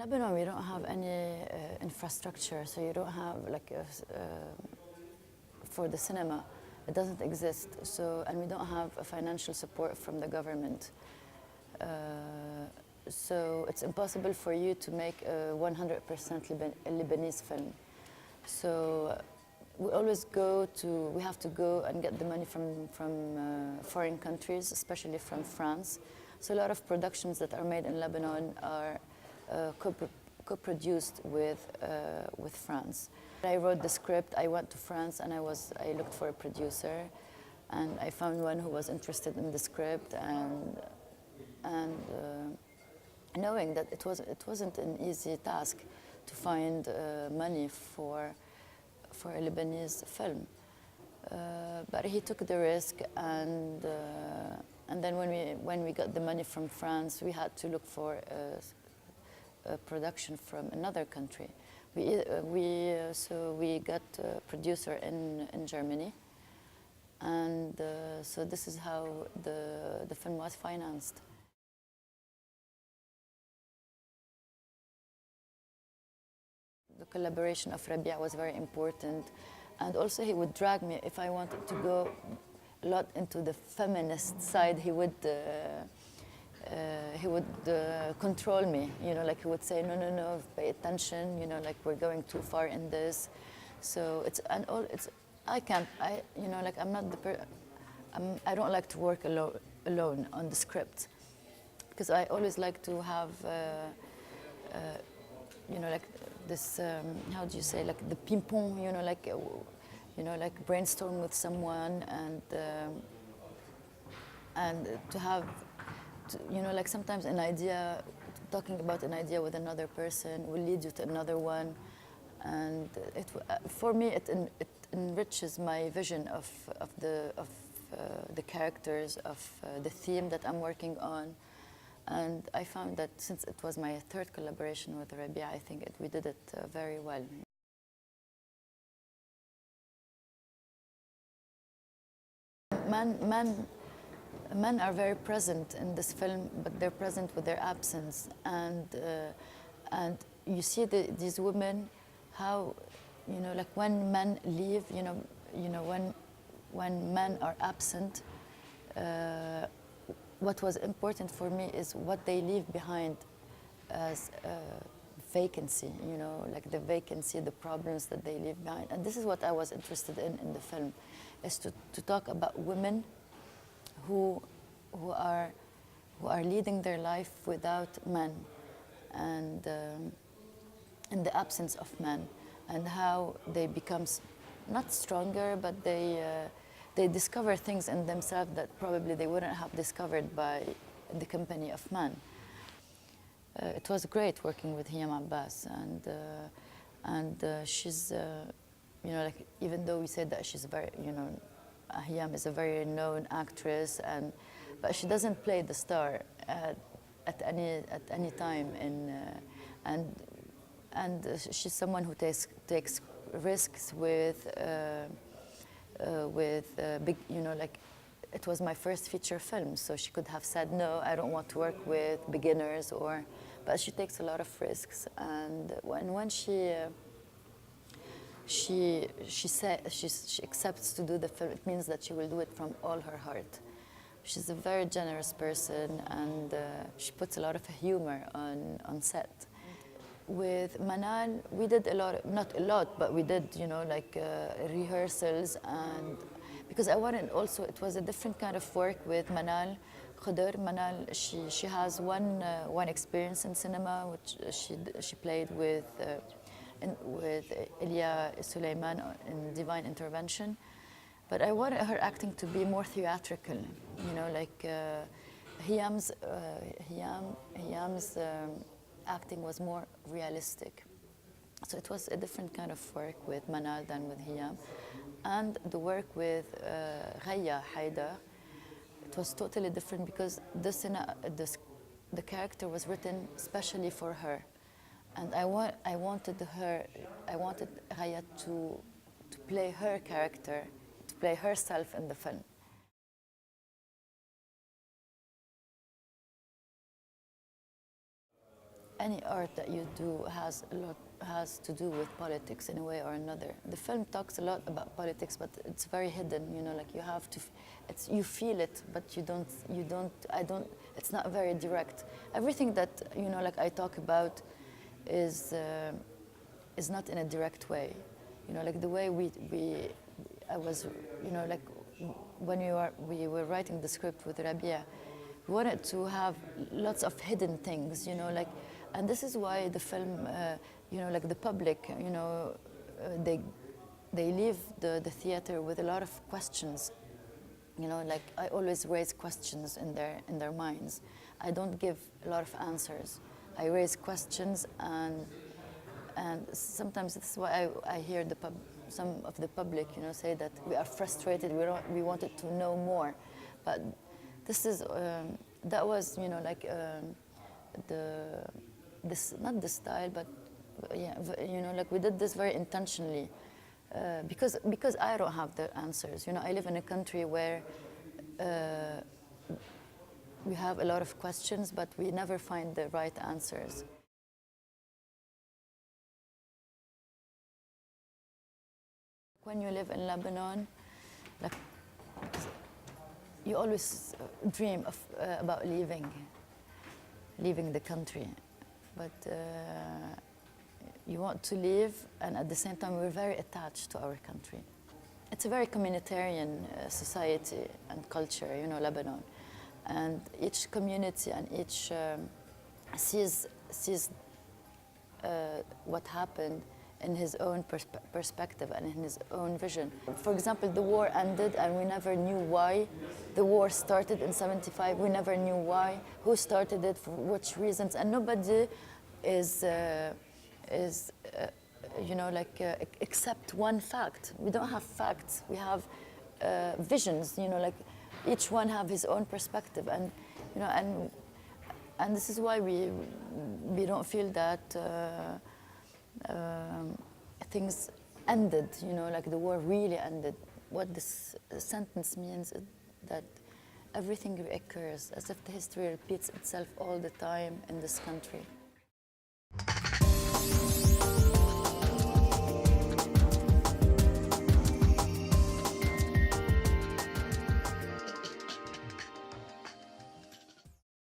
Lebanon, we don't have any infrastructure, so you don't have like for the cinema, it doesn't exist. So, and we don't have a financial support from the government. So it's impossible for you to make a 100% Lebanese film. So we always we have to go and get the money from foreign countries, especially from France. So a lot of productions that are made in Lebanon are co-produced with France. I wrote the script, I went to France and I looked for a producer, and I found one who was interested in the script, and knowing that it wasn't an easy task to find money for a Lebanese film. But he took the risk, and then when we got the money from France, we had to look for a production from another country. So we got a producer in Germany, and so this is how the film was financed. The collaboration of Rabia was very important, and also he would drag me if I wanted to go a lot into the feminist side. He would control me, you know, like he would say, no, pay attention, you know, like we're going too far in this. So you know, like I don't like to work alone on the script, because I always like to have, you know, like this, how do you say, like the ping-pong, you know, like brainstorm with someone, and to have, you know, like sometimes talking about an idea with another person will lead you to another one, and for me it enriches my vision of the characters, of the theme that I'm working on. And I found that since it was my third collaboration with Rabia, I think we did it very well. Men are very present in this film, but they're present with their absence. And you see these women, how, you know, like when men leave, you know, when men are absent, what was important for me is what they leave behind as vacancy, you know, like the vacancy, the problems that they leave behind. And this is what I was interested in the film, is to talk about women who are leading their life without men, and in the absence of men, and how they become not stronger, but they discover things in themselves that probably they wouldn't have discovered by the company of men. It was great working with Hiyam Abbas, and she's, you know, like even though we said that she's very, you know, Hiyam is a very known actress, but she doesn't play the star at any time, and she's someone who takes risks with big, you know, like it was my first feature film, so she could have said no, I don't want to work with beginners, but she takes a lot of risks, and when she accepts to do the film, it means that she will do it from all her heart. She's a very generous person, and she puts a lot of humor on set. With Manal, we did a lot, not a lot, but we did, you know, like rehearsals, and because I wanted also, it was a different kind of work with Manal Khadr. Manal, she has one experience in cinema, which she played with Elia Suleiman in Divine Intervention, but I wanted her acting to be more theatrical, you know, like Hiyam's acting was more realistic. So it was a different kind of work with Manal than with Hiyam. And the work with Ghaya Haidar, it was totally different, because the character was written specially for her. And I wanted Ghaya to play her character, to play herself in the film. any art that you do has to do with politics in a way or another. The film talks a lot about politics, but it's very hidden. You know, like you have to, you feel it, but it's not very direct. Everything that like I talk about is not in a direct way. You know, like the way I was, like when we were writing the script with Rabia, we wanted to have lots of hidden things, like, and this is why the film, like the public, they leave the theater with a lot of questions. Like I always raise questions in their minds. I don't give a lot of answers. I raise questions, and sometimes this is why I hear some of the public, say that we are frustrated. We wanted to know more, but this is that was, like not the style, but yeah, like we did this very intentionally because I don't have the answers. I live in a country where we have a lot of questions, but we never find the right answers. When you live in Lebanon, like you always dream of about leaving the country, but you want to leave, and at the same time we're very attached to our country. It's a very communitarian society and culture, Lebanon, and each community and each sees what happened in his own perspective and in his own vision. For example, the war ended and we never knew why. The war started in '75, we never knew why, who started it, for which reasons, and nobody is except one fact. We don't have facts, we have visions, like each one have his own perspective, and and this is why we don't feel that things ended, like the war really ended. What this sentence means is that everything reoccurs, as if the history repeats itself all the time in this country.